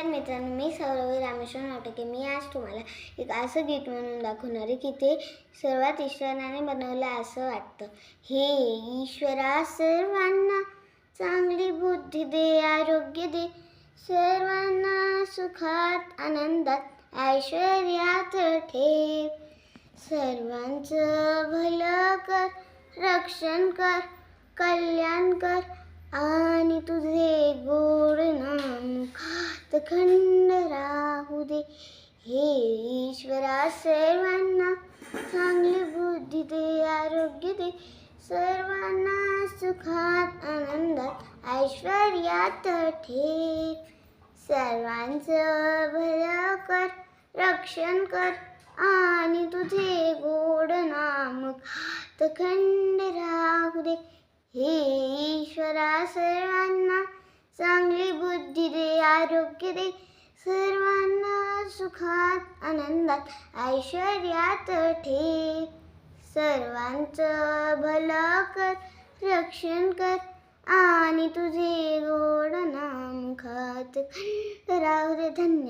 नमस्कार मित्रांनो, मी सौरवी रामेश्वर नाटके. मी आज तुम्हाला एक असं गीत म्हणून दाखवणार आहे की ते सर्वात ईश्वराने बनवलं असं वाटतं. हे ईश्वरा सर्वांना चांगली बुद्धी दे, आरोग्य दे, सर्वांना सुखात आनंदात ऐश्वर्यात ठेव. सर्वांचं भलं कर, रक्षण कर, कल्याण कर आणि तुझे गोड नाम खात खंड राहू दे. हे ईश्वरा सर्वांना चांगली बुद्धी दे, आरोग्य दे, सर्वांना सुखात आनंदात ऐश्वर्यात ठेव. सर्वांचं भलं कर, रक्षण कर आणि तुझे गोड नाम खात खंड राहू दे. हे ईश्वरा सर्वांना चांगली बुद्धी दे, आरोग्य दे, सर्वांना सुखात आनंदात ऐश्वर्यात ठेव. सर्वांचं भलं कर, रक्षण कर आणि तुझे गोड नाम खात खंड राहू दे. धन्यवाद.